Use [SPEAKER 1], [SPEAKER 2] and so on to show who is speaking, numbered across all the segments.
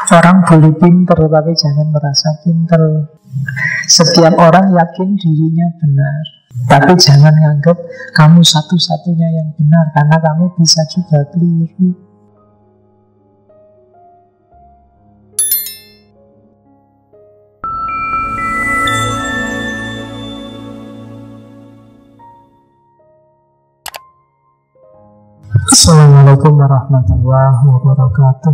[SPEAKER 1] Orang boleh pinter, tapi jangan merasa pinter. Setiap orang yakin dirinya benar, tapi jangan nganggap kamu satu-satunya yang benar, karena kamu bisa juga keliru. Assalamualaikum warahmatullahi wabarakatuh.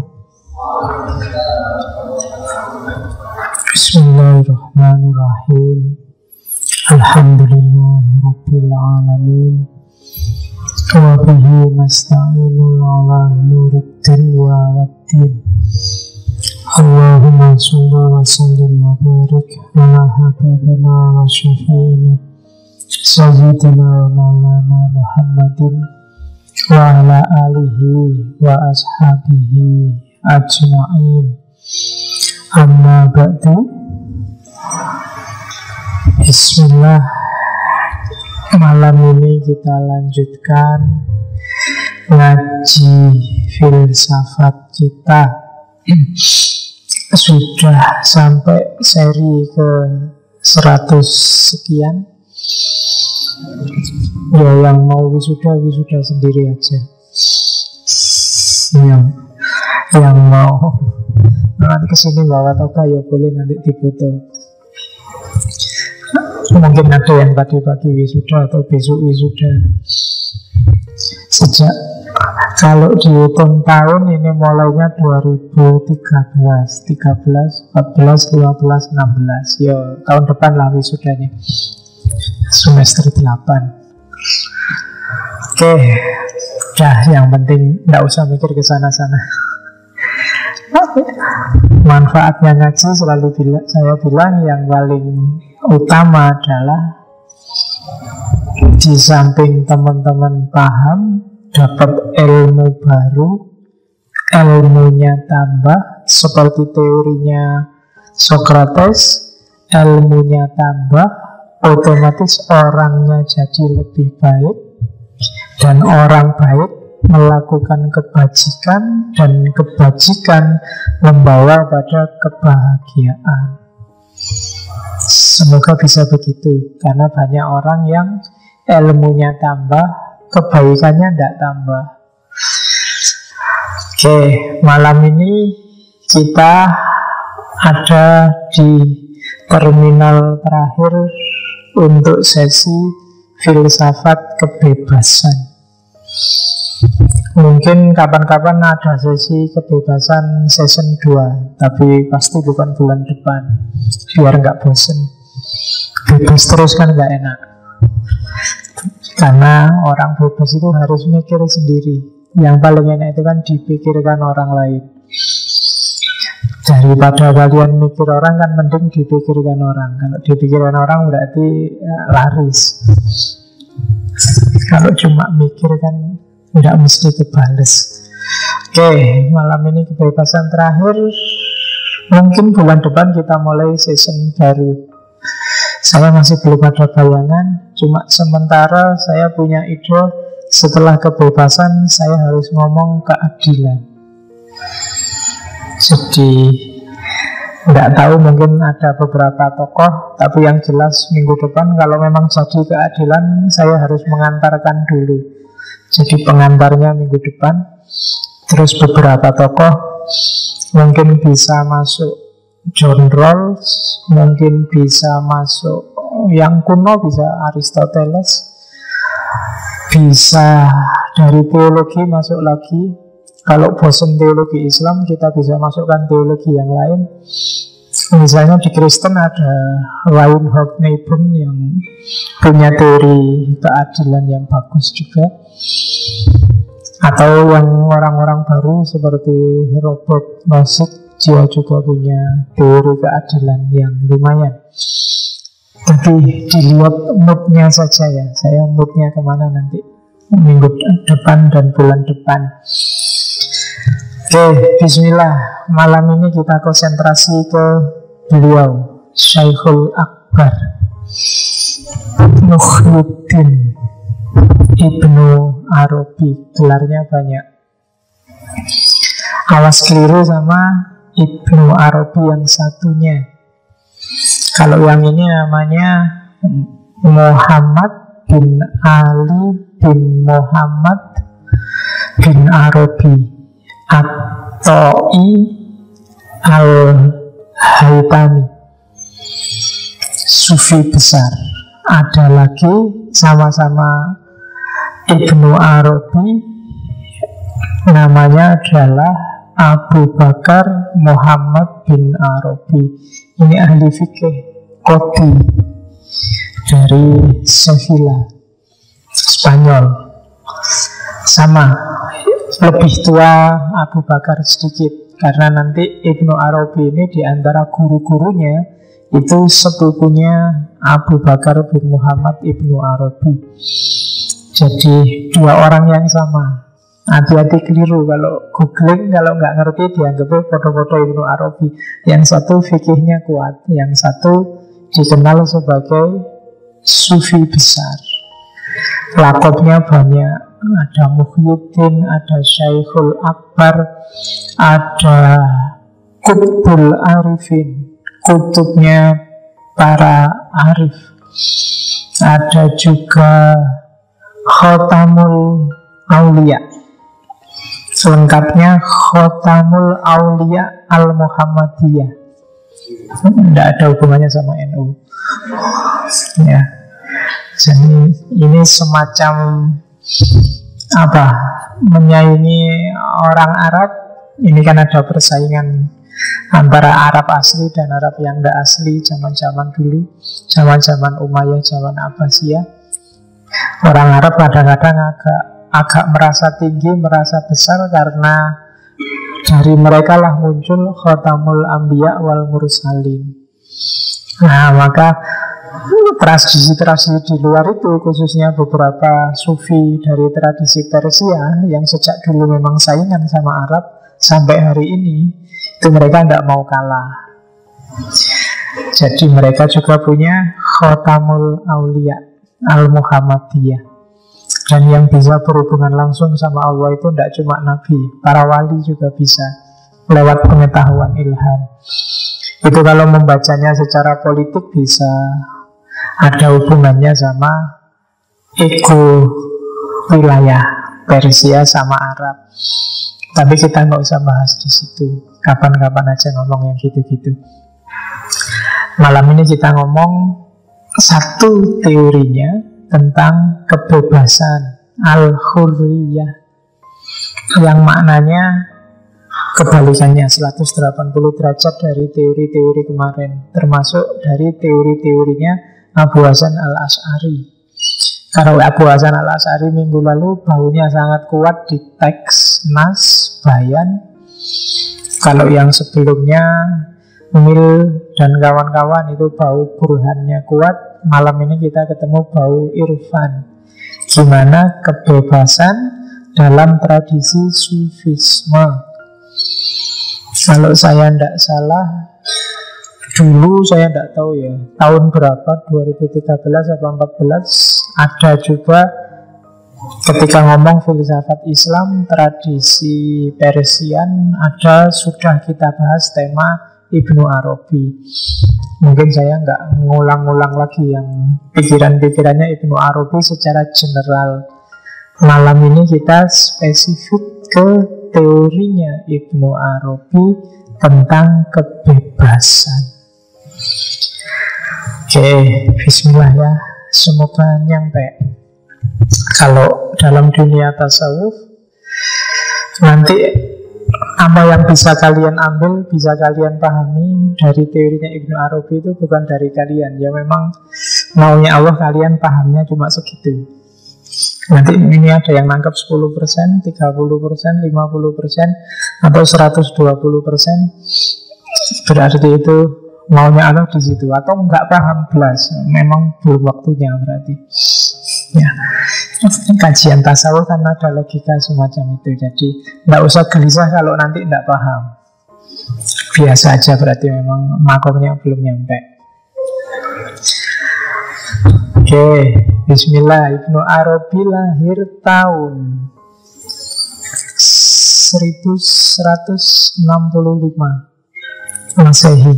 [SPEAKER 1] Bismillahirrahmanirrahim. Alhamdulillahirabbil alamin. Wa bihi nasta'inu ala umurid dunya waddin. Allahumma shalli wa sallim wa barik ala habibina wa syafi'ina sayyidina wa maulana Muhammadin wa ala alihi wa ashabihi ajma'in. Amma ba'du. Bismillah. Malam ini kita lanjutkan ngaji filsafat kita. Sudah sampai seri ke 100 sekian. Ya, yang mau wisuda sendiri aja. Yang mau nanti kesini bawa toka ya boleh, nanti difoto. Mungkin ada yang tadi pagi wisuda atau besok wisuda. Sejak kalau dihitung tahun ini mulainya 2013, 13, 14, 15, 16. Ya tahun depan lah wisudanya, semester 8. Oke, dah, yang penting nggak usah mikir ke sana-sana. Manfaatnya ngaji selalu saya bilang yang paling utama adalah di samping teman-teman paham, dapat ilmu baru, ilmunya tambah, seperti teorinya Socrates, ilmunya tambah, otomatis orangnya jadi lebih baik, dan orang baik melakukan kebajikan, dan kebajikan membawa pada kebahagiaan. Semoga bisa begitu, karena banyak orang yang ilmunya tambah, kebaikannya tidak tambah. Oke, malam ini kita ada di terminal terakhir untuk sesi filsafat kebebasan. Mungkin kapan-kapan ada sesi kebebasan season 2, tapi pasti bukan bulan depan, biar nggak bosen. Bebas terus kan nggak enak, karena orang bebas itu harus mikir sendiri. Yang paling enak itu kan dipikirkan orang lain. Daripada kalian mikir orang, kan mending dipikirkan orang. Kalau dipikirkan orang berarti laris. Kalau cuma mikir kan tidak mesti kebales. Oke, malam ini kebebasan terakhir. Mungkin bulan depan kita mulai season baru. Saya masih belum ada bayangan. Cuma sementara saya punya ide, setelah kebebasan saya harus ngomong keadilan. Jadi nggak tahu, mungkin ada beberapa tokoh, tapi yang jelas minggu depan kalau memang jadi keadilan, saya harus mengantarkan dulu. Jadi pengantarnya minggu depan. Terus beberapa tokoh, mungkin bisa masuk John Rawls, mungkin bisa masuk yang kuno, bisa Aristoteles, bisa dari teologi masuk lagi. Kalau bosan teologi Islam, kita bisa masukkan teologi yang lain. Misalnya di Kristen ada Reinhold Niebuhr yang punya teori keadilan yang bagus juga. Atau yang orang-orang baru seperti Robert Nozick, dia juga punya teori keadilan yang lumayan. Tapi dilihat moodnya saja ya, saya moodnya kemana nanti minggu depan dan bulan depan. Oke, bismillah. Malam ini kita konsentrasi ke beliau, Syekhul Akbar Muhyiddin Ibnu Arabi. Gelarnya banyak, awas keliru sama Ibnu Arabi yang satunya. Kalau yang ini namanya Muhammad bin Ali bin Muhammad bin Arabi At-Ta'i Al-Haytami, sufi besar. Ada lagi sama-sama Ibnu Arabi, namanya adalah Abu Bakar Muhammad bin Arabi. Ini ahli fikih Qadi dari Sevilla, Spanyol. Sama, lebih tua Abu Bakar sedikit, karena nanti Ibnu Arabi ini diantara guru-gurunya itu sepupunya Abu Bakar bin Muhammad Ibnu Arabi. Jadi dua orang yang sama. Hati-hati keliru kalau googling, kalau nggak ngerti dianggapnya foto-foto Ibnu Arabi. Yang satu fikihnya kuat, yang satu dikenal sebagai sufi besar. Lakopnya banyak, ada Muhyiddin, ada Syekhul Akbar, ada Qutbul Arifin, kutubnya para arif. Ada juga Khotamul Aulia, selengkapnya Khotamul Aulia Al-Muhammadiyah. Tidak ada hubungannya sama NU. Ya. Jadi ini semacam apa? Menyaingi orang Arab. Ini kan ada persaingan antara Arab asli dan Arab yang tidak asli zaman-zaman dulu, zaman-zaman Umayyah, zaman Abbasiyah. Orang Arab kadang-kadang agak merasa tinggi, merasa besar, karena dari mereka lah muncul Khotamul Anbiya wal Mursalin. Nah, maka tradisi-tradisi di luar itu, khususnya beberapa sufi dari tradisi Persia yang sejak dulu memang saingan sama Arab, sampai hari ini itu mereka tidak mau kalah. Jadi mereka juga punya Khotamul Aulia Al-Muhammadiyah. Dan yang bisa berhubungan langsung sama Allah itu tidak cuma Nabi, para wali juga bisa lewat pengetahuan ilham. Itu kalau membacanya secara politik bisa ada hubungannya sama ego wilayah Persia sama Arab. Tapi kita nggak usah bahas di situ. Kapan-kapan aja ngomong yang gitu-gitu. Malam ini kita ngomong satu teorinya tentang kebebasan al-hurriyah, yang maknanya kebalikannya 180 derajat dari teori-teori kemarin, termasuk dari teori-teorinya Abu Hasan al-Asy'ari. Kalau Abu Hasan al-Asy'ari minggu lalu baunya sangat kuat di teks, nas, bayan. Kalau yang sebelumnya Mil dan kawan-kawan itu bau burhannya kuat. Malam ini kita ketemu bau irfan. Gimana kebebasan dalam tradisi sufisme. Kalau saya tidak salah, dulu saya tidak tahu ya, tahun berapa, 2013 atau 2014, ada juga ketika ngomong filsafat Islam, tradisi Persian, ada sudah kita bahas tema Ibnu Arabi. Mungkin saya nggak ngulang-ngulang lagi yang pikiran-pikirannya Ibnu Arabi secara general. Malam ini kita spesifik ke teorinya Ibnu Arabi tentang kebebasan. Oke, bismillah ya. Semoga nyampe. Kalau dalam dunia tasawuf, nanti apa yang bisa kalian ambil, bisa kalian pahami dari teorinya Ibnu Arabi itu bukan dari kalian. Ya memang maunya Allah, kalian pahamnya cuma segitu. Nanti ini ada yang nangkep 10%, 30%, 50%, atau 120%. Berarti itu maunya Allah di situ. Atau nggak paham belas, memang belum waktunya berarti. Ya, kajian tasawuf kan ada logika semacam itu. Jadi nggak usah gelisah kalau nanti nggak paham. Biasa aja, berarti memang makomnya belum nyampe. Oke, bismillah. Ibnu Arabi lahir tahun 1165 Masehi.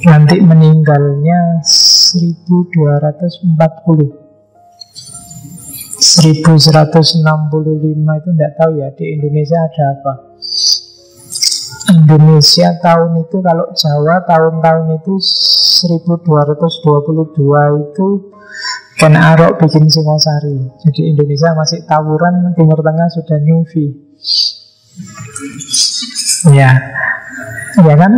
[SPEAKER 1] Nanti meninggalnya 1240. 1165 itu tidak tahu ya di Indonesia ada apa. Indonesia tahun itu, kalau Jawa tahun-tahun itu 1222 itu Ken Arok bikin Singosari. Jadi Indonesia masih tawuran, Timur Tengah sudah nyufi. Ya, ya kan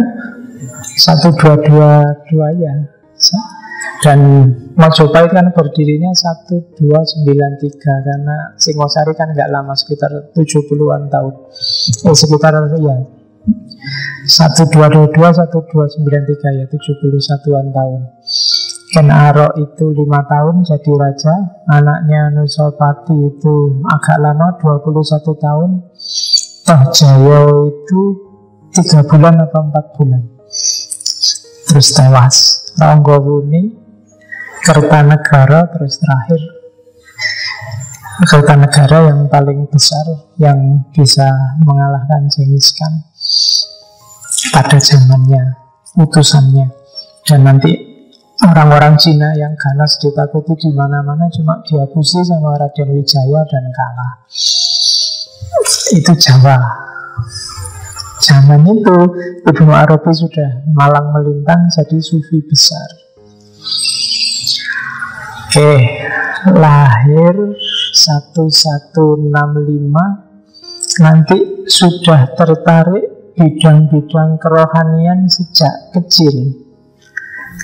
[SPEAKER 1] 1222 ya. Dan Majapahit kan berdirinya 1293 karena Singosari kan nggak lama, sekitar 70-an tahun. Sekitar ya 1222, 1293 ya 71-an tahun. Ken Arok itu 5 tahun jadi raja. Anaknya Nusapati itu agak lama, 21 tahun. Toh Jayo itu 3 bulan atau 4 bulan terus tewas. Ranggawuni, Kertanegara, terus terakhir Kertanegara yang paling besar yang bisa mengalahkan Genghis Khan pada zamannya, utusannya. Dan nanti orang-orang Cina yang ganas ditakuti di mana-mana cuma dihapusi sama Raden Wijaya dan kalah. Itu Jawa. Zaman itu Ibnu Arabi sudah malang melintang jadi sufi besar. Oke, lahir 1165, nanti sudah tertarik bidang-bidang kerohanian sejak kecil.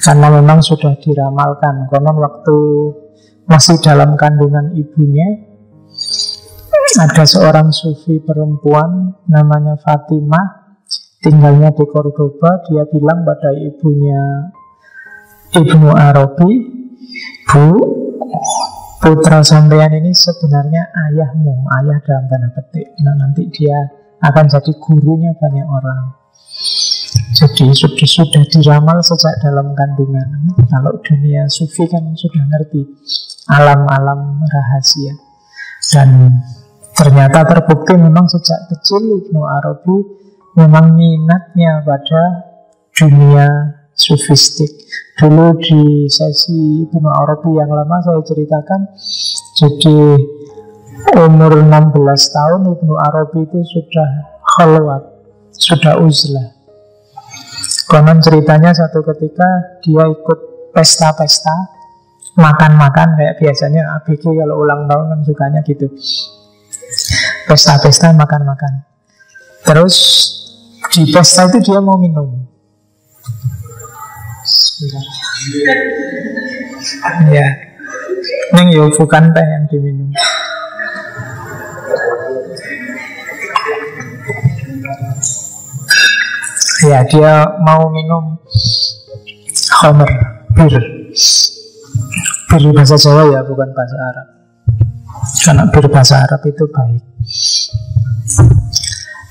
[SPEAKER 1] Karena memang sudah diramalkan. Konon waktu masih dalam kandungan ibunya, ada seorang sufi perempuan namanya Fatimah, tinggalnya di Cordoba. Dia bilang pada ibunya Ibnu Arabi, "Bu, putra sampean ini sebenarnya ayahmu." Ayah dalam tanda petik. Nah, nanti dia akan jadi gurunya banyak orang. Jadi sudah diramal sejak dalam kandungan. Kalau dunia sufi kan sudah ngerti alam-alam rahasia. Dan ternyata terbukti memang sejak kecil Ibnu Arabi memang minatnya pada dunia sufistik. Dulu di sesi Ibnu Arabi yang lama saya ceritakan, jadi umur 16 tahun Ibnu Arabi itu sudah khalwat, sudah uzlah. Konon ceritanya satu ketika dia ikut pesta-pesta, makan-makan kayak biasanya ABG kalau ulang tahun kan sukanya gitu. Pesta-pesta, makan-makan. Terus di pesta itu dia mau minum. Ya, neng yo bukan teh yang diminum. Ya, dia mau minum khamr, bir. Bir bahasa Jawa ya, bukan bahasa Arab. Karena bir bahasa Arab itu baik.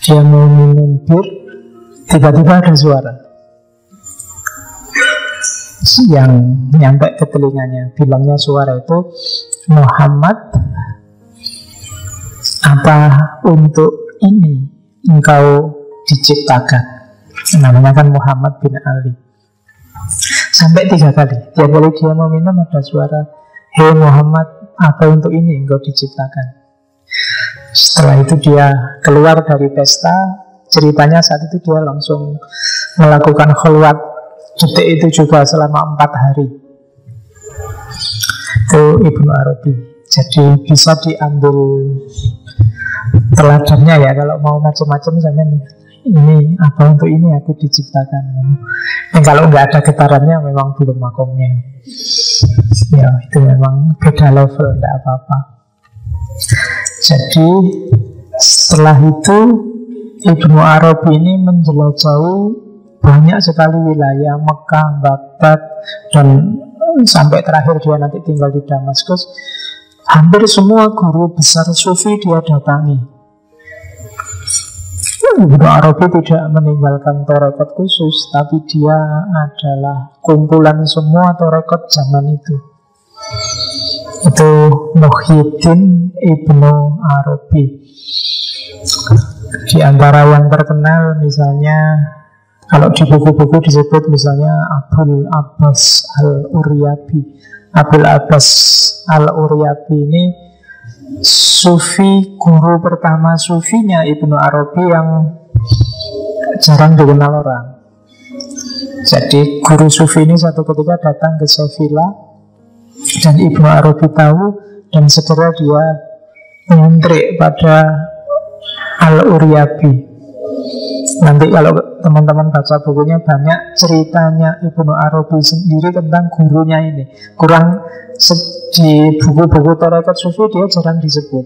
[SPEAKER 1] Dia mau minum bir, tiba-tiba ada suara yang nyampe ke telinganya. Bilangnya suara itu, "Muhammad, apa untuk ini engkau diciptakan?" Namanya kan Muhammad bin Ali. Sampai 3 kali. Tiap kali dia mau minum ada suara, "Hei Muhammad, apa untuk ini engkau diciptakan?" Setelah itu dia keluar dari pesta. Ceritanya saat itu dia langsung melakukan khalwat. Detik itu juga selama 4 hari. Itu Ibnu Arabi. Jadi bisa diambil teladannya ya. Kalau mau macam-macam sama ini apa untuk ini aku diciptakan. Dan kalau nggak ada getarannya memang belum makomnya. Ya itu memang beda level, nggak apa-apa. Jadi setelah itu Ibnu Arabi ini menjelajahi banyak sekali wilayah, Mekah, Baghdad, dan sampai terakhir dia nanti tinggal di Damaskus. Hampir semua guru besar sufi dia datangi. Ibnu Arabi tidak meninggalkan tarekat khusus, tapi dia adalah kumpulan semua tarekat zaman itu. Itu Muhyiddin Ibnu Arabi. Di antara yang terkenal misalnya Kalau di buku-buku disebut misalnya Abul Abbas Al-Uryabi. Abul Abbas Al-Uryabi ini sufi, guru pertama sufinya Ibnu Arabi yang jarang dikenal orang. Jadi guru sufi ini satu ketika datang ke Sevilla dan Ibnu Arabi tahu, dan segera dia mengintrik pada Al-Uryabi. Nanti kalau teman-teman baca bukunya, banyak ceritanya Ibnu Arabi sendiri tentang gurunya ini. Kurang di buku-buku tarekat sufi dia jarang disebut.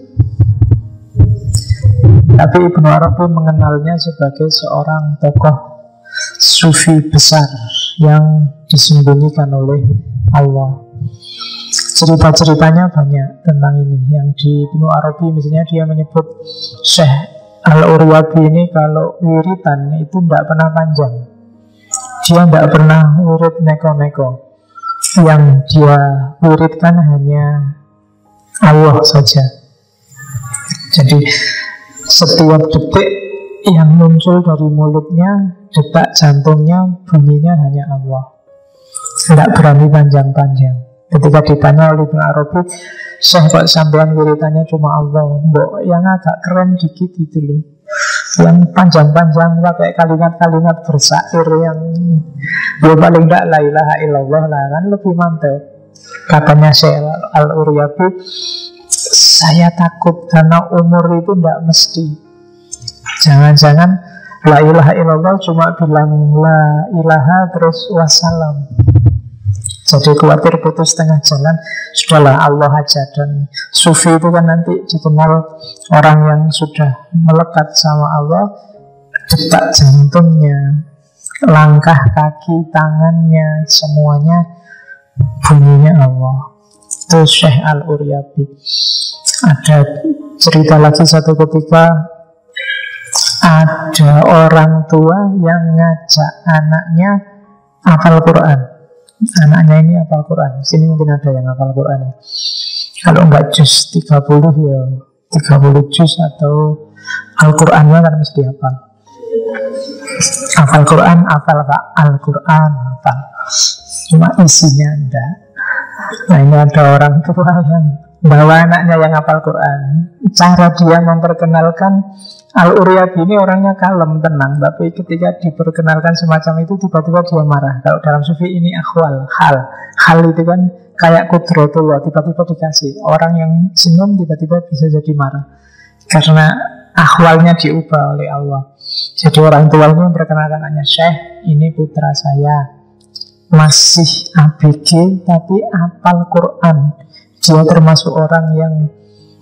[SPEAKER 1] Tapi Ibnu Arabi mengenalnya sebagai seorang tokoh sufi besar yang disembunyikan oleh Allah. Cerita-ceritanya banyak tentang ini. Yang di Ibnu Arabi misalnya dia menyebut Syekh Al-Uryabi ini kalau wiritan itu tidak pernah panjang. Dia tidak pernah wirid neko-neko. Yang dia wiridkan hanya Allah saja. Jadi setiap detik yang muncul dari mulutnya, detak jantungnya, bunyinya hanya Allah. Tidak berani panjang-panjang. Ketika ditanya oleh Ibnu Arabi, Syekh kok sampean wiritannya cuma Allah, mbok yang agak keren dikit itu loh, yang panjang-panjang pakai kalimat-kalimat bersair yang ya paling tidak la ilaha illallah lah, kan lebih mantap. Katanya Syekh Al-Uryabi, saya takut karena umur itu tidak mesti. Jangan-jangan la ilaha illallah cuma bilang la ilaha terus wassalam. Jadi khawatir putus tengah jalan, sudahlah Allah aja. Dan sufi itu kan nanti dikenal orang yang sudah melekat sama Allah, detak jantungnya, langkah kaki, tangannya, semuanya bunyinya Allah. Itu Syekh Al-Uryabi. Ada cerita lagi satu ketika ada orang tua yang ngajak anaknya hafal Quran. Anaknya ini hafal Quran. Sini mungkin ada yang hafal Quran ya. Kalau enggak juz 30 ya 30 juz atau Al-Qurannya kan mesti hafal. Hafal Quran, hafal Pak. Al-Quran hafal. Cuma isinya enggak. Nah ini ada orang tua yang bawa anaknya yang hafal Quran. Cara dia memperkenalkan Al-Uryabi ini orangnya kalem, tenang. Tapi ketika diperkenalkan semacam itu, tiba-tiba dia marah. Kalau dalam sufi ini akhwal, hal. Hal itu kan kayak kudratullah, tiba-tiba dikasih. Orang yang senyum tiba-tiba bisa jadi marah karena akhwalnya diubah oleh Allah. Jadi orang tua ini memperkenalkan anaknya, Syekh, ini putra saya, masih ABG tapi hafal Quran. Dia termasuk orang yang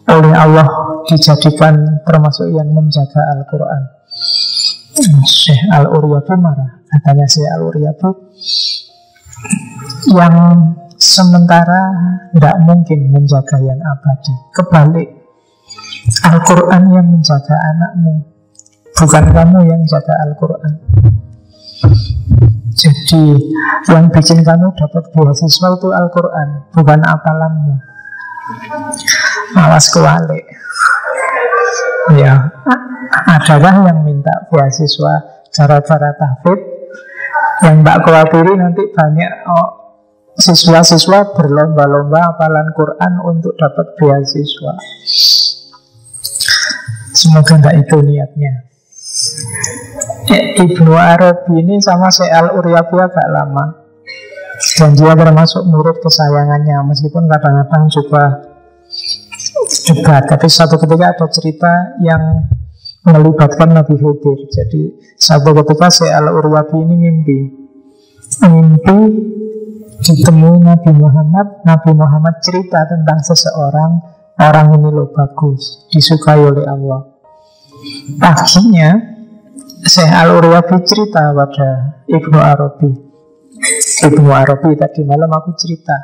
[SPEAKER 1] oleh Allah dijadikan termasuk yang menjaga Al-Quran. Syekh Al-Uryabi marah. Katanya Syekh Al-Uryabi, yang sementara tidak mungkin menjaga yang abadi. Kebalik, Al-Quran yang menjaga anakmu, bukan kamu yang jaga Al-Quran. Jadi yang bikin kamu dapat beasiswa itu Al-Quran, bukan apalanmu. Malas kewalik. Ya, adakah yang minta beasiswa cara-cara tahfidz? Yang mbak khawatiri nanti banyak siswa-siswa berlomba-lomba hafalan Quran untuk dapat beasiswa. Semoga tidak itu niatnya. Ibnu Arabi ini sama Syekh Al-Uryabi agak lama, dan dia termasuk murid kesayangannya, meskipun kadang-kadang juga debat. Tapi suatu ketika ada cerita yang melibatkan Nabi Khidir. Jadi suatu ketika Syekh Al-Uryabi ini mimpi ditemui Nabi Muhammad. Nabi Muhammad cerita tentang seseorang, orang ini loh bagus, disukai oleh Allah. Paginya Syekh Al-Uryabi cerita pada Ibnu Arabi, Ibnu Arabi, tadi malam aku cerita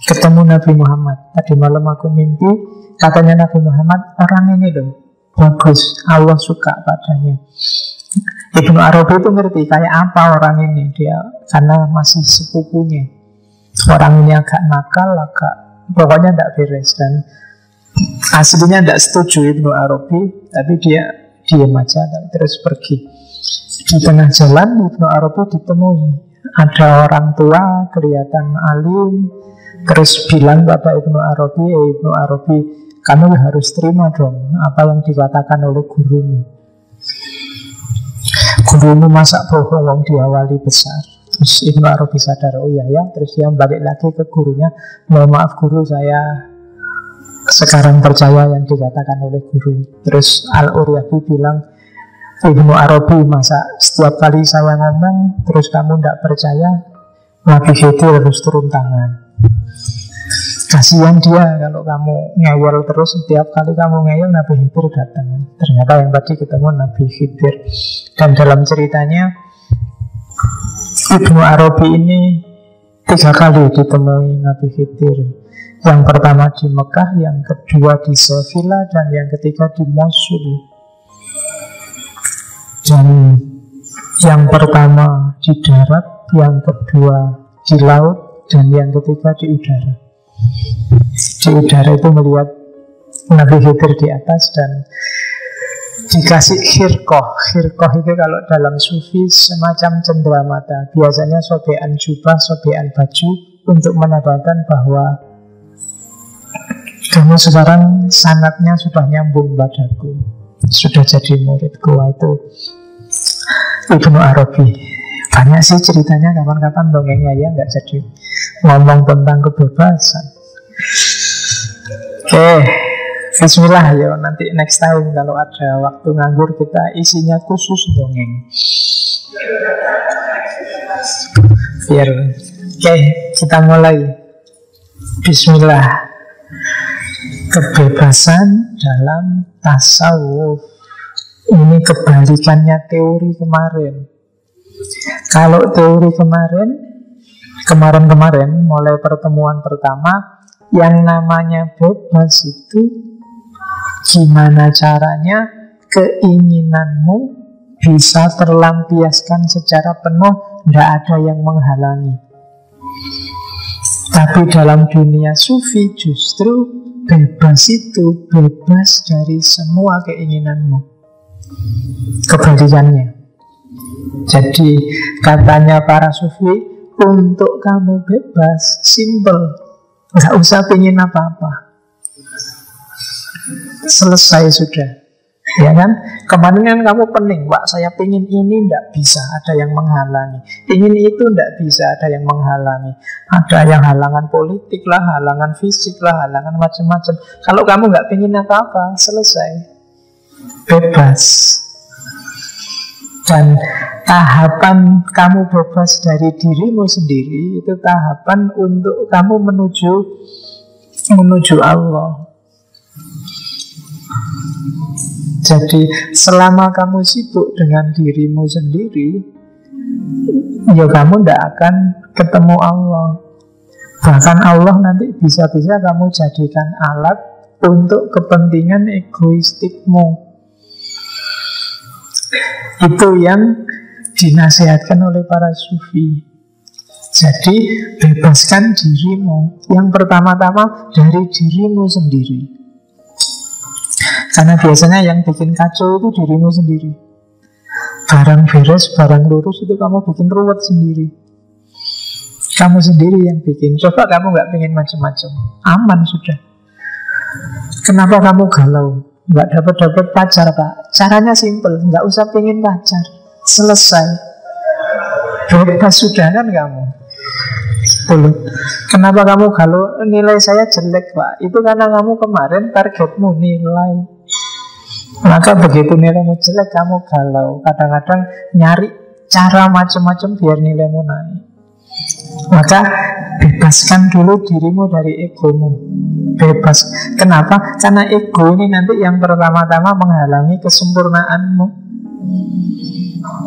[SPEAKER 1] ketemu Nabi Muhammad. Tadi malam aku mimpi, katanya Nabi Muhammad, orang ini loh bagus, Allah suka padanya. Ibnu Arabi itu ngerti kayak apa orang ini, dia karena masih sepupunya. Orang ini agak nakal, pokoknya tidak beres. Dan aslinya tidak setuju Ibnu Arabi, tapi dia diem aja tapi terus pergi. Di tengah jalan Ibnu Arabi ditemui ada orang tua kelihatan alim, terus bilang pada Ibnu Arabi, Ibnu Arabi, kamu harus terima dong apa yang dikatakan oleh gurumu. Gurumu masa bohong diawali besar. Terus Ibnu Arabi sadar, oh iya ya. Terus dia balik lagi ke gurunya, mohon maaf guru, saya sekarang percaya yang dikatakan oleh guru. Terus Al-Uryabi bilang, Ibnu Arabi, masa setiap kali saya ngomong terus kamu tidak percaya? Nabi Khidir harus turun tangan. Kasihan dia kalau kamu ngeyel terus. Setiap kali kamu ngeyel Nabi Khidir datang. Ternyata yang tadi ketemu Nabi Khidir. Dan dalam ceritanya Ibnu Arabi ini 3 kali ditemui Nabi Khidir. Yang pertama di Mekah, yang kedua di Sevilla, dan yang ketiga di Mosul. Dan yang pertama di darat, yang kedua di laut, dan yang ketiga di udara. Di udara itu melihat Nabi Khidir di atas dan dikasih khirqah. Khirqah itu kalau dalam sufi semacam cenderamata. Biasanya sobekan jubah, sobekan baju untuk menandakan bahwa kamu sekarang sanatnya sudah nyambung padaku, sudah jadi muridku. Itu Ibnu Arabi. Banyak sih ceritanya, kapan-kapan dongengnya ya, nggak jadi ngomong tentang kebebasan. Oke, bismillah ya, nanti next time kalau ada waktu nganggur kita isinya khusus dongeng. Biar, oke, kita mulai. Bismillah. Kebebasan dalam tasawuf. Ini kebalikannya teori kemarin. Kalau teori kemarin mulai pertemuan pertama, yang namanya bebas itu gimana caranya keinginanmu bisa terlampiaskan secara penuh, tidak ada yang menghalangi. Tapi dalam dunia sufi justru bebas itu bebas dari semua keinginanmu. Kebalikannya. Jadi katanya para sufi, untuk kamu bebas, simple, nggak usah pengen apa-apa, selesai sudah. Ya kan? Kemarin kan kamu pening, Pak, saya pengen ini, tidak bisa, ada yang menghalangi. Ingin itu tidak bisa, ada yang menghalangi. Ada yang halangan politik lah, halangan fisik lah, halangan macam-macam. Kalau kamu nggak pengen apa-apa, selesai, bebas. Dan tahapan kamu bebas dari dirimu sendiri itu tahapan untuk kamu menuju Allah. Jadi selama kamu sibuk dengan dirimu sendiri, ya kamu tidak akan ketemu Allah. Bahkan Allah nanti bisa-bisa kamu jadikan alat untuk kepentingan egoistikmu. Itu yang dinasihatkan oleh para sufi. Jadi bebaskan dirimu. Yang pertama-tama dari dirimu sendiri. Karena biasanya yang bikin kacau itu dirimu sendiri. Barang beres, barang lurus itu kamu bikin ruwet sendiri. Kamu sendiri yang bikin. Coba kamu gak pengen macam-macam, aman sudah. Kenapa kamu galau? Nggak dapat pacar, Pak. Caranya simple, nggak usah pengen pacar, selesai, bebas sudah kan kamu. Belum. Kenapa kamu kalau nilai saya jelek, Pak? Itu karena kamu kemarin targetmu nilai. Maka begitu nilaimu jelek kamu galau. Kadang-kadang nyari cara macam-macam biar nilaimu naik. Maka bebaskan dulu dirimu dari egomu. Bebas. Kenapa? Karena ego ini nanti yang pertama-tama menghalangi kesempurnaanmu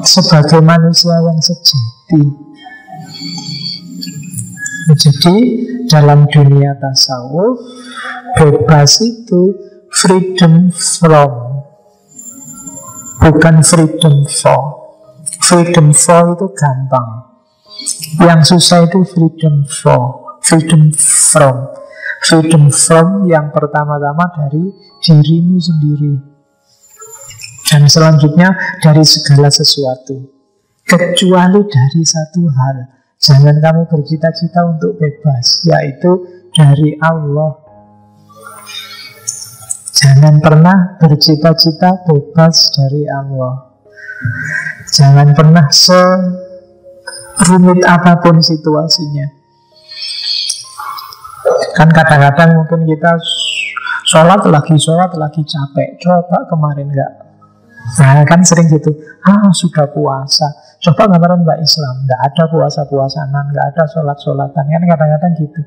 [SPEAKER 1] sebagai manusia yang sejati. Jadi dalam dunia tasawuf, bebas itu freedom from, bukan freedom for. Freedom for itu gampang. Yang susah itu freedom for, freedom from. Freedom from yang pertama-tama dari dirimu sendiri. Dan selanjutnya dari segala sesuatu, kecuali dari satu hal. Jangan kamu bercita-cita untuk bebas, yaitu dari Allah. Jangan pernah bercita-cita bebas dari Allah. Jangan pernah serumit apapun situasinya. Kan kadang-kadang mungkin kita sholat lagi capek. Coba kemarin enggak. Nah kan sering gitu. Sudah puasa. Coba kemarin enggak Islam, enggak ada puasa-puasanan, enggak ada sholat-sholatan. Kan kadang-kadang gitu.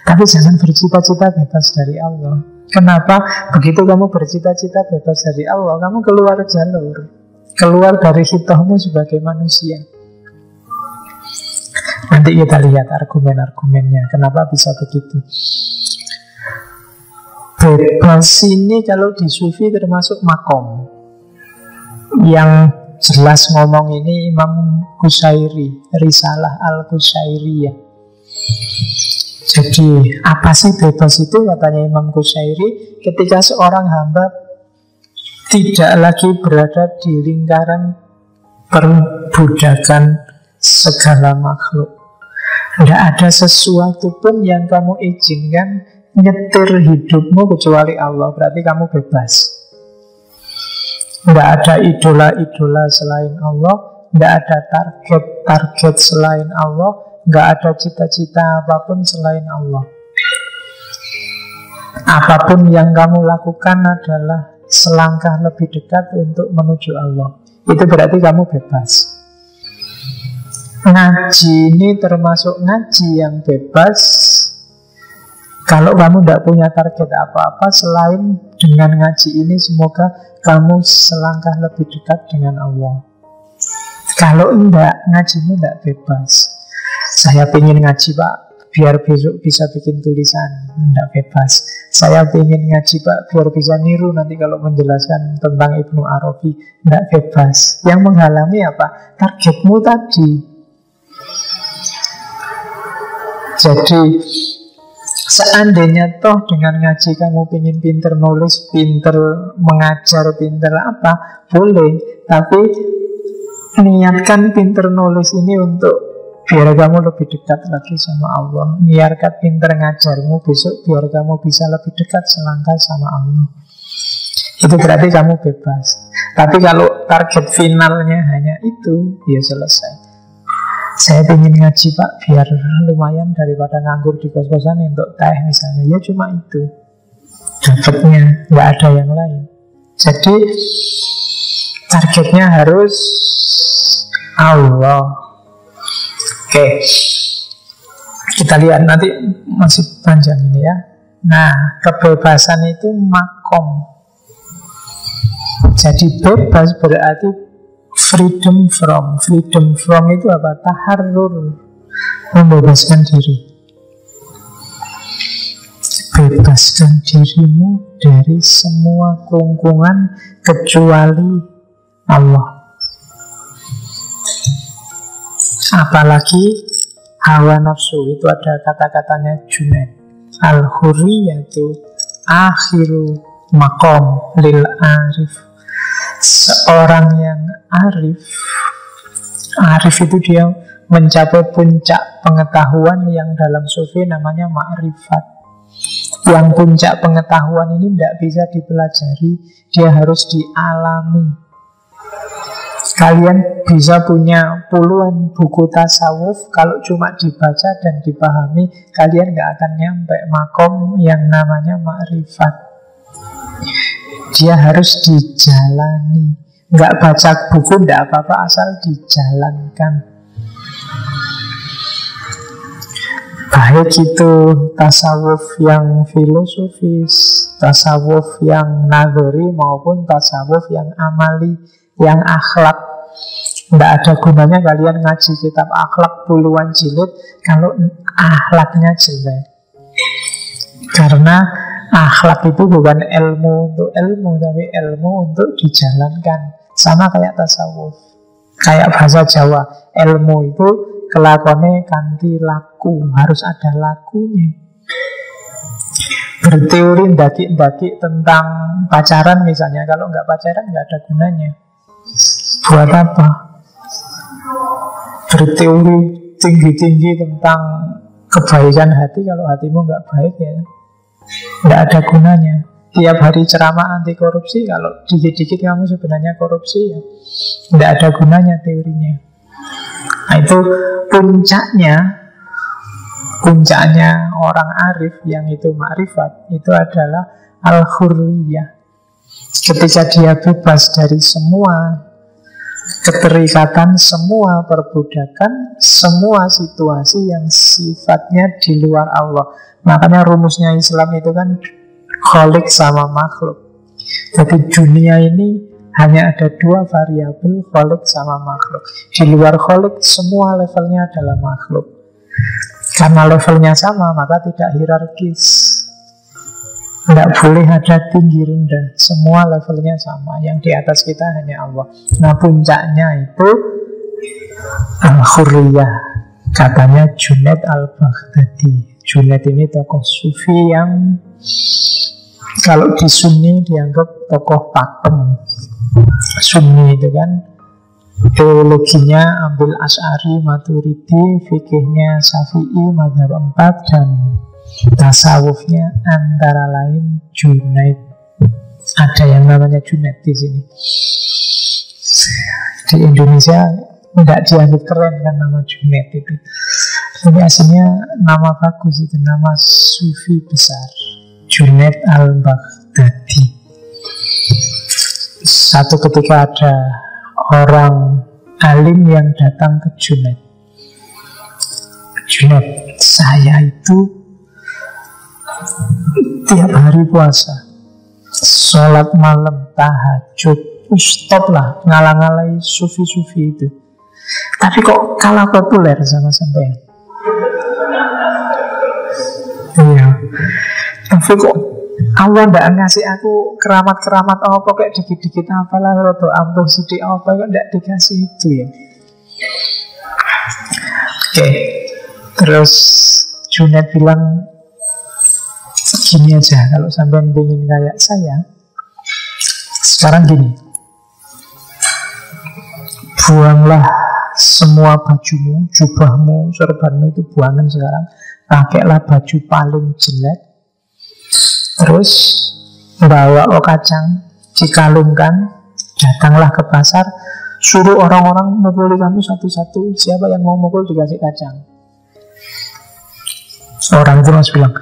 [SPEAKER 1] Tapi jangan bercita-cita bebas dari Allah. Kenapa? Begitu kamu bercita-cita bebas dari Allah, kamu keluar jalur, keluar dari hitohmu sebagai manusia. Nanti kita lihat argumen-argumennya kenapa bisa begitu. Bebas ini kalau di Sufi termasuk makom. Yang jelas ngomong ini Imam Qusairi, Risalah Al-Qusairiyah. Jadi apa sih bebas itu, katanya Imam Qusairi, ketika seorang hamba tidak lagi berada di lingkaran perbudakan segala makhluk. Tidak ada sesuatu pun yang kamu izinkan nyetir hidupmu kecuali Allah. Berarti kamu bebas. Tidak ada idola-idola selain Allah, tidak ada target-target selain Allah, nggak ada cita-cita apapun selain Allah. Apapun yang kamu lakukan adalah selangkah lebih dekat untuk menuju Allah. Itu berarti kamu bebas. Ngaji ini termasuk ngaji yang bebas. Kalau kamu tidak punya target apa-apa selain dengan ngaji ini, semoga kamu selangkah lebih dekat dengan Allah. Kalau enggak, ngajimu enggak bebas. Saya pengen ngaji Pak, biar besok bisa bikin tulisan. Tidak bebas. Saya pengen ngaji Pak, biar bisa niru nanti kalau menjelaskan tentang Ibnu Arabi. Tidak bebas. Yang menghalangi apa? Targetmu tadi. Jadi seandainya toh dengan ngaji kamu pengen pinter nulis, pinter mengajar, pinter apa, boleh. Tapi niatkan pinter nulis ini untuk biar kamu lebih dekat lagi sama Allah. Niatkan pinter ngajarmu besok biar kamu bisa lebih dekat selangkah sama Allah. Itu berarti kamu bebas. Tapi kalau target finalnya hanya itu, ya selesai. Saya ingin ngaji Pak, biar lumayan daripada nganggur di kos-kosan untuk teh misalnya. Ya cuma itu dapatnya, nggak ada yang lain. Jadi targetnya harus Allah. Oke, kita lihat nanti, masih panjang ini ya. Nah, kebebasan itu makom. Jadi bebas berarti freedom from. Freedom from itu apa? Taharrur, membebaskan diri. Bebaskan dirimu dari semua kungkungan kecuali Allah. Apalagi hawa nafsu, itu ada kata-katanya Junaid. Al-hurriyatu akhiru maqam lil arif. Seorang yang arif itu dia mencapai puncak pengetahuan yang dalam sufi namanya ma'rifat. Yang puncak pengetahuan ini tidak bisa dipelajari, dia harus dialami. Kalian bisa punya puluhan buku tasawuf, kalau cuma dibaca dan dipahami, kalian gak akan nyampe makom yang namanya ma'rifat. Dia harus dijalani. Gak baca buku gak apa-apa, asal dijalankan. Baik itu tasawuf yang filosofis, tasawuf yang nadhari, maupun tasawuf yang amali, yang akhlak. Tidak ada gunanya kalian ngaji kitab akhlak puluhan jilid kalau akhlaknya jelek. Karena akhlak itu bukan ilmu untuk ilmu, tapi ilmu untuk dijalankan. Sama kayak tasawuf, kayak bahasa Jawa, ilmu itu kelakone kanthi laku, harus ada lakunya. Berteori ndaki-ndaki tentang pacaran misalnya, kalau nggak pacaran nggak ada gunanya. Buat apa? Berteori tinggi-tinggi tentang kebaikan hati, kalau hatimu nggak baik ya nggak ada gunanya. Tiap hari ceramah anti korupsi, kalau dikit-dikit kamu sebenarnya korupsi ya nggak ada gunanya teorinya. Nah, itu puncaknya orang arif yang itu makrifat, itu adalah al-hurriyah. Ketika dia bebas dari semua keterikatan, semua perbudakan, semua situasi yang sifatnya di luar Allah. Makanya rumusnya Islam itu kan kholik sama makhluk. Jadi dunia ini hanya ada dua variabel, kholik sama makhluk. Di luar kholik semua levelnya adalah makhluk. Karena levelnya sama, maka tidak hierarkis. Tidak boleh ada tinggi rendah. Semua levelnya sama. Yang di atas kita hanya Allah. Nah, puncaknya itu al-hurriyah. Katanya Junaid al-Baghdadi. Junaid ini tokoh sufi yang kalau di Sunni dianggap tokoh pakem. Sunni itu kan teologinya ambil Asy'ari, Maturidi, fikihnya Syafi'i, mazhab 4, dan tasawufnya antara lain Junaid. Ada yang namanya Junaid di sini. Di Indonesia tidak dianggap keren kan nama Junaid itu. Ini aslinya nama bagus, itu nama sufi besar, Junaid al-Baghdadi. Satu ketika ada orang alim yang datang ke Junaid. Junaid, saya itu tiap hari puasa, sholat malam, tahajud, stop lah ngalah-ngalahi sufi-sufi itu. Tapi kok kalah populer sama sampean? Iya. Tapi kok Allah ndak ngasih aku keramat-keramat apa, kayak dikit-dikit apalah, rodo ampuh sidik apa, kok ndak dikasih itu ya. Oke. Terus Junaid bilang gini aja, kalau sampean pengen kayak saya, sekarang gini, buanglah semua bajumu, jubahmu, sorbanmu itu buangan sekarang. Pakailah baju paling jelek. Terus bawa kacang, dikalungkan, datanglah ke pasar, suruh orang-orang mukuli kamu satu-satu. Siapa yang mau mukul dikasih kacang. Orang itu harus bilang,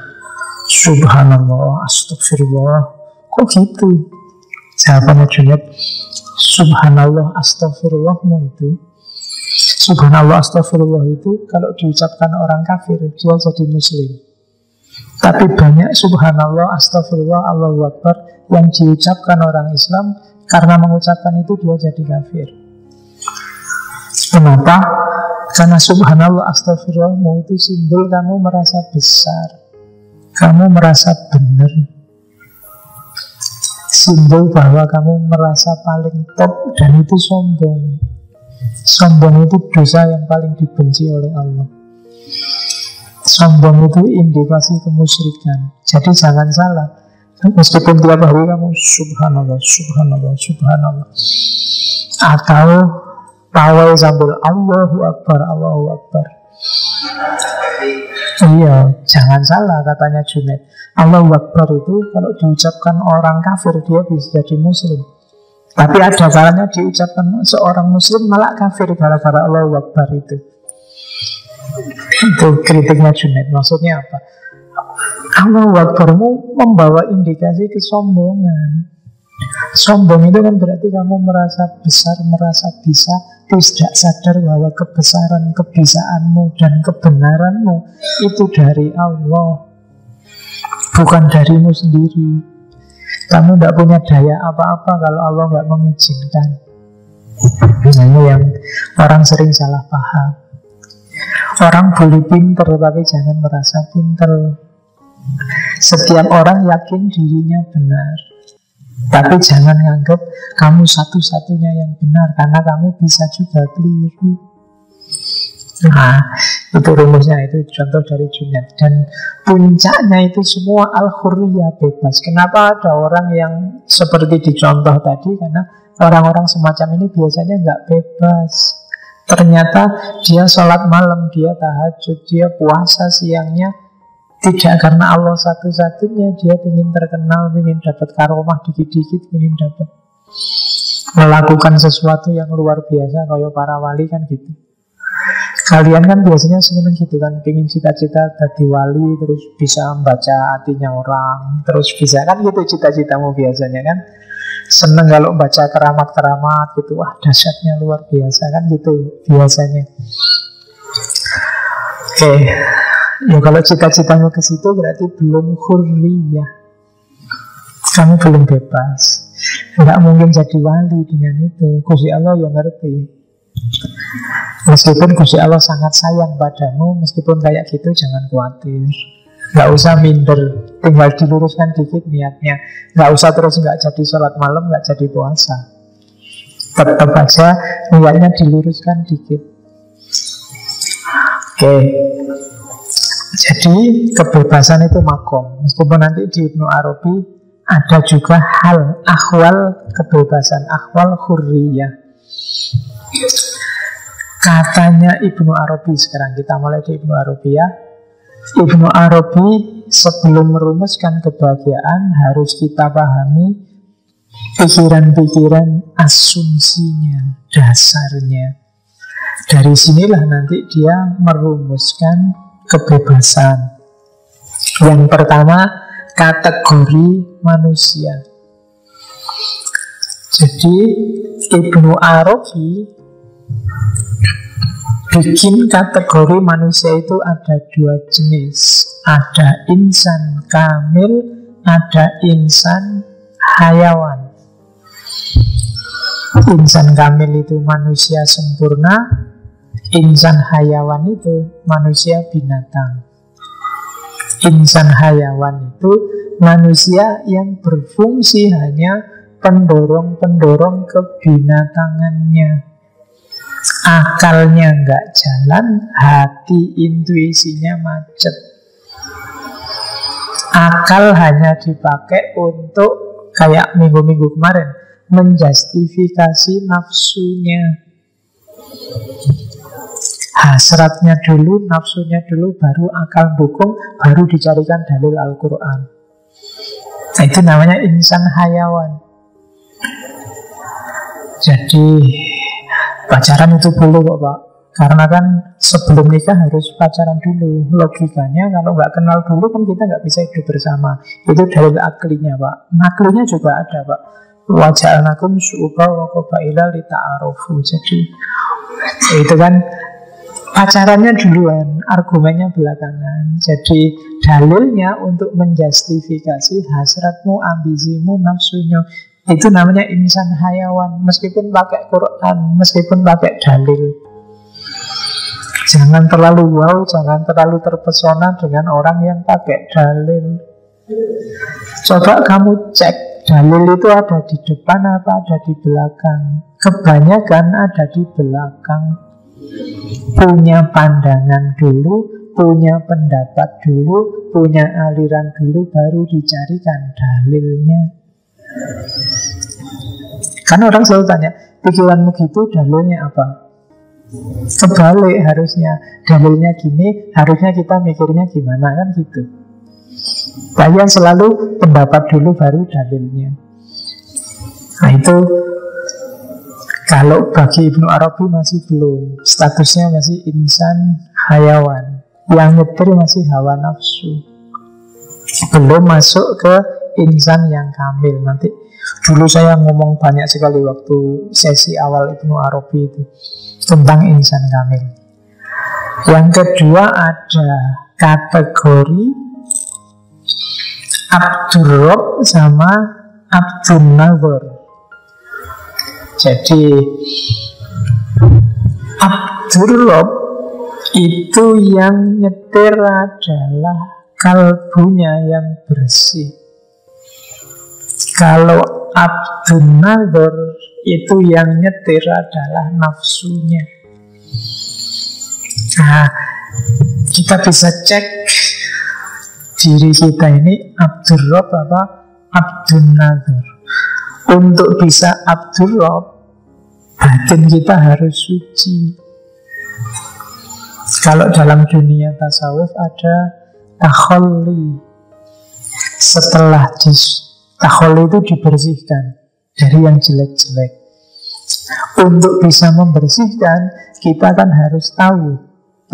[SPEAKER 1] subhanallah, astagfirullah. Kok gitu? Jawabannya Junaid, subhanallah, astagfirullahmu itu, subhanallah, astagfirullah itu kalau diucapkan orang kafir, dia jadi muslim. Tapi banyak subhanallah, astagfirullah, Allahu Akbar yang diucapkan orang Islam, karena mengucapkan itu dia jadi kafir. Kenapa? Karena subhanallah, astagfirullahmu itu simbol kamu merasa besar, kamu merasa benar, simbol bahwa kamu merasa paling top, dan itu sombong. Sombong itu dosa yang paling dibenci oleh Allah. Sombong itu indikasi kemusyrikan. Jadi jangan salah, meskipun tiap hari kamu subhanallah, subhanallah, subhanallah, atau pawai sambil Allahu Akbar, Allahu Akbar. Iya, jangan salah katanya Junaid. Allahu Akbar itu kalau diucapkan orang kafir dia bisa jadi muslim. Tapi ada kalanya diucapkan seorang muslim malah kafir gara-gara Allahu Akbar itu. Itu kritiknya Junaid. Maksudnya apa? Allahu Akbarmu membawa indikasi kesombongan. Sombong itu kan berarti kamu merasa besar, merasa bisa, tidak sadar bahwa kebesaran, kebisaanmu dan kebenaranmu itu dari Allah, bukan darimu sendiri. Kamu tidak punya daya apa-apa kalau Allah nggak mengizinkan. Nah, ini yang orang sering salah paham. Orang boleh pinter, tapi jangan merasa pinter. Setiap orang yakin dirinya benar, tapi jangan nganggap kamu satu-satunya yang benar, karena kamu bisa juga keliru. Nah, itu rumusnya, itu contoh dari Junaid. Dan puncaknya itu semua al-hurriyah, bebas. Kenapa ada orang yang seperti dicontoh tadi? Karena orang-orang semacam ini biasanya nggak bebas. Ternyata dia sholat malam, dia tahajud, dia puasa siangnya tidak karena Allah satu-satunya. Dia ingin terkenal, ingin dapat karomah dikit-dikit, ingin dapat melakukan sesuatu yang luar biasa. Kayak para wali kan gitu. Kalian kan biasanya seneng gitu kan, pengen cita-cita jadi wali, terus bisa membaca hatinya orang, terus bisa kan gitu cita-citamu biasanya kan. Seneng kalau baca keramat-keramat gitu, wah dahsyatnya luar biasa kan gitu biasanya. Oke, ya kalau cita-citamu ke situ berarti belum hurriyah, kamu belum bebas. Nggak mungkin jadi wali dengan itu. Gusti Allah yang ngerti. Meskipun Gusti Allah sangat sayang padamu, meskipun kayak gitu jangan khawatir. Gak usah minder, tinggal diluruskan dikit niatnya. Gak usah terus gak jadi sholat malam, gak jadi puasa. Tetap aja niatnya diluruskan dikit. Oke. Jadi kebebasan itu makom. Meskipun nanti di Ibnu Arabi ada juga hal, ahwal kebebasan, ahwal hurriyah. Katanya Ibnu Arabi, sekarang kita mulai di Ibnu Arabi ya. Ibnu Arabi sebelum merumuskan kebahagiaan harus kita pahami pikiran-pikiran asumsinya, dasarnya. Dari sinilah nanti dia merumuskan kebebasan. Yang pertama, kategori manusia. Jadi Ibnu Arabi bikin kategori manusia itu ada dua jenis. Ada insan kamil, ada insan hayawan. Insan kamil itu manusia sempurna, insan hayawan itu manusia binatang. Insan hayawan itu manusia yang berfungsi hanya pendorong-pendorong kebinatangannya. Akalnya nggak jalan, hati intuisinya macet. Akal hanya dipakai untuk, kayak minggu-minggu kemarin, menjustifikasi nafsunya. Hasratnya dulu, nafsunya dulu, baru akal dukung, baru dicarikan dalil Al-Quran. Nah, itu namanya insan hayawan. Jadi pacaran itu boleh kok Pak, karena kan sebelum nikah harus pacaran dulu. Logikanya kalau nggak kenal dulu kan kita nggak bisa hidup bersama. Itu dalil aklinya Pak. Naklinya juga ada Pak. Wa ja'alnakum syu'uban wa qabaila lita'arufu. Jadi itu kan pacarannya duluan, argumennya belakangan. Jadi dalilnya untuk menjustifikasi hasratmu, ambisimu, nafsunya. Itu namanya insan hayawan. Meskipun pakai Quran, meskipun pakai dalil. Jangan terlalu wow, jangan terlalu terpesona dengan orang yang pakai dalil. Coba kamu cek, dalil itu ada di depan apa ada di belakang. Kebanyakan ada di belakang. Punya pandangan dulu, punya pendapat dulu, punya aliran dulu, baru dicarikan dalilnya. Karena orang selalu tanya, pikiranmu gitu, dalilnya apa? Kebalik harusnya, dalilnya gini, harusnya kita mikirnya gimana, kan gitu. Kalian selalu pendapat dulu baru dalilnya. Nah itu kalau bagi Ibnu Arabi masih belum, statusnya masih insan hayawan. Yang nyetir masih hawa nafsu, belum masuk ke insan yang kamil. Nanti dulu saya ngomong banyak sekali waktu sesi awal Ibnu Arabi itu tentang insan kamil. Yang kedua ada kategori Abdur Rabb sama Abdun Nazar. Jadi Abdur Rabb itu yang nyetir adalah kalbunya yang bersih. Kalau Abdun Nazar itu yang nyetir adalah nafsunya. Nah, kita bisa cek diri kita ini Abdur Rabb apa Abdun Nazar. Untuk bisa Abdur Rabb, batin kita harus suci. Kalau dalam dunia tasawuf ada takhalli. Setelah takhalli itu dibersihkan dari yang jelek-jelek. Untuk bisa membersihkan, kita kan harus tahu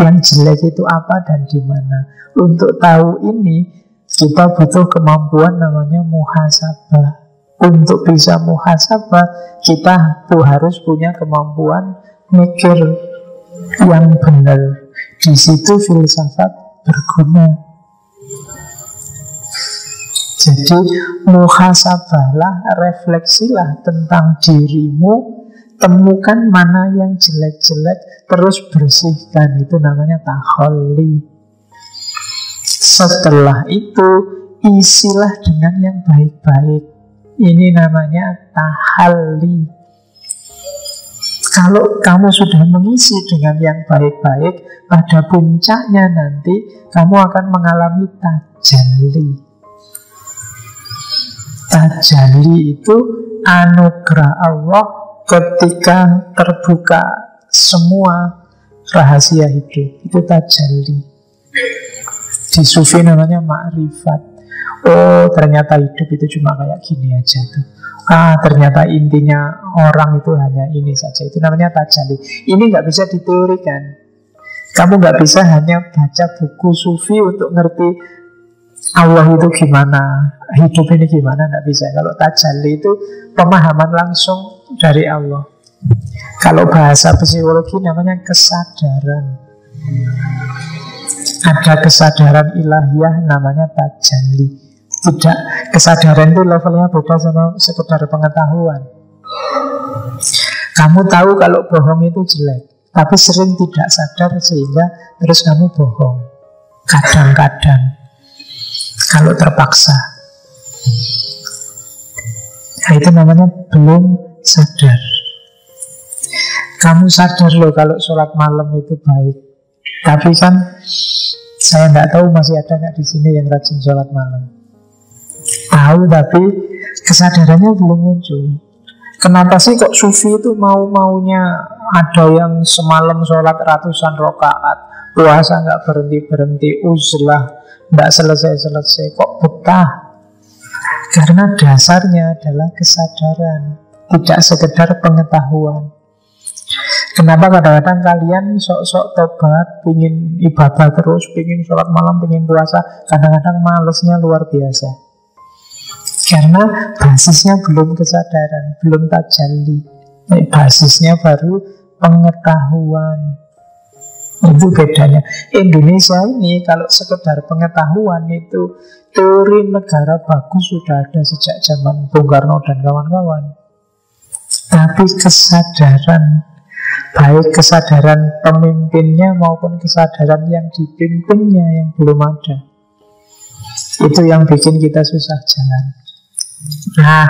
[SPEAKER 1] yang jelek itu apa dan di mana. Untuk tahu ini, kita butuh kemampuan namanya muhasabah. Untuk bisa muhasabah, kita tuh harus punya kemampuan mikir yang benar. Di situ filsafat berguna. Jadi muhasabahlah, refleksilah tentang dirimu, temukan mana yang jelek-jelek, terus bersihkan. Itu namanya takhalli. Setelah itu, isilah dengan yang baik-baik. Ini namanya tahalli. Kalau kamu sudah mengisi dengan yang baik-baik, pada puncaknya nanti kamu akan mengalami tajalli. Tajalli itu anugerah Allah ketika terbuka semua rahasia hidup. Itu tajalli. Di sufi namanya ma'rifat. Oh, ternyata hidup itu cuma kayak gini aja tuh. Ternyata intinya orang itu hanya ini saja. Itu namanya tajalli. Ini nggak bisa diteorikan. Kamu nggak bisa hanya baca buku sufi untuk ngerti Allah itu gimana, hidup ini gimana, nggak bisa. Kalau tajalli itu pemahaman langsung dari Allah. Kalau bahasa psikologi namanya kesadaran. Ada kesadaran ilahiyah namanya tajalli. Tidak, kesadaran itu levelnya beda sama sekedar pengetahuan. Kamu tahu kalau bohong itu jelek, tapi sering tidak sadar sehingga terus kamu bohong. Kadang-kadang, kalau terpaksa. Nah, itu namanya belum sadar. Kamu sadar loh kalau sholat malam itu baik, tapi kan saya nggak tahu masih ada nggak di sini yang rajin sholat malam. Tahu tapi kesadarannya belum muncul. Kenapa sih kok sufi itu mau-maunya ada yang semalam sholat ratusan rakaat, puasa nggak berhenti-berhenti, uzlah nggak selesai-selesai, kok betah? Karena dasarnya adalah kesadaran, tidak sekedar pengetahuan. Kenapa kadang-kadang kalian sok-sok tobat, pingin ibadah terus, pingin sholat malam, pingin puasa, kadang-kadang malesnya luar biasa. Karena basisnya belum kesadaran, belum tajalli. Basisnya baru pengetahuan. Itu bedanya. Indonesia ini kalau sekedar pengetahuan itu, teori negara bagus sudah ada sejak zaman Bung Karno dan kawan-kawan. Tapi kesadaran, baik kesadaran pemimpinnya maupun kesadaran yang dipimpinnya yang belum ada. Itu yang bikin kita susah jalan. Nah,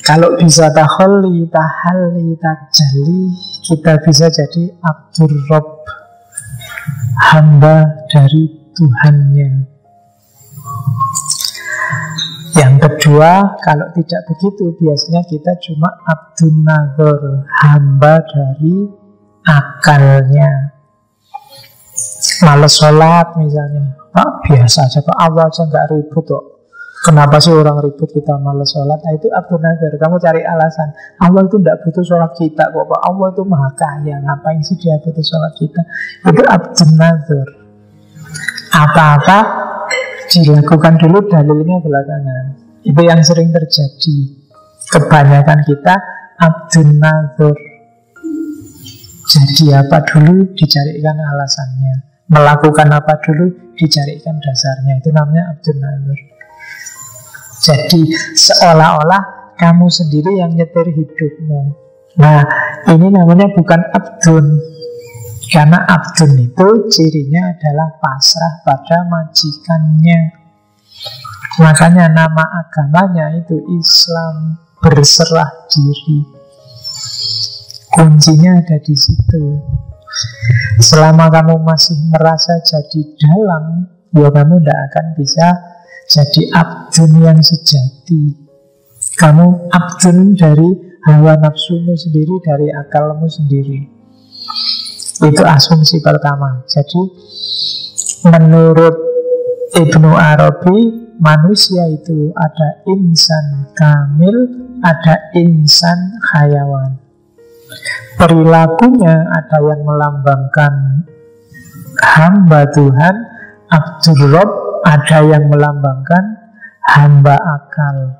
[SPEAKER 1] kalau bisa takhalli, tahalli, tajalli, kita bisa jadi Abdur Rabb, hamba dari Tuhannya. Yang kedua, kalau tidak begitu, biasanya kita cuma Abdun Nazar, hamba dari akalnya. Males sholat misalnya, biasa aja kok, Allah aja nggak ribut kok. Kenapa sih orang ribut kita malas sholat? Nah, itu Abdun Nazar. Kamu cari alasan. Allah itu tidak butuh sholat kita kok. Allah itu maha kaya. Ngapain sih dia butuh sholat kita? Itu Abdun Nazar. Apa-apa dilakukan dulu, dalilnya belakangan. Itu yang sering terjadi. Kebanyakan kita Abdun Nazar. Jadi apa dulu, dicarikan alasannya. Melakukan apa dulu, dicarikan dasarnya. Itu namanya Abdun Nazar. Jadi seolah-olah kamu sendiri yang nyetir hidupmu. Nah, ini namanya bukan abdun. Karena abdun itu cirinya adalah pasrah pada majikannya. Makanya nama agamanya itu Islam, berserah diri. Kuncinya ada di situ. Selama kamu masih merasa jadi dalang, ya kamu tidak akan bisa jadi abdun yang sejati. Kamu abdun dari hawa nafsumu sendiri, dari akalmu sendiri. Itu asumsi pertama. Jadi menurut Ibnu Arabi, manusia itu ada insan kamil, ada insan hayawan. Perilakunya ada yang melambangkan hamba Tuhan, Abdur Rabb, ada yang melambangkan hamba akal.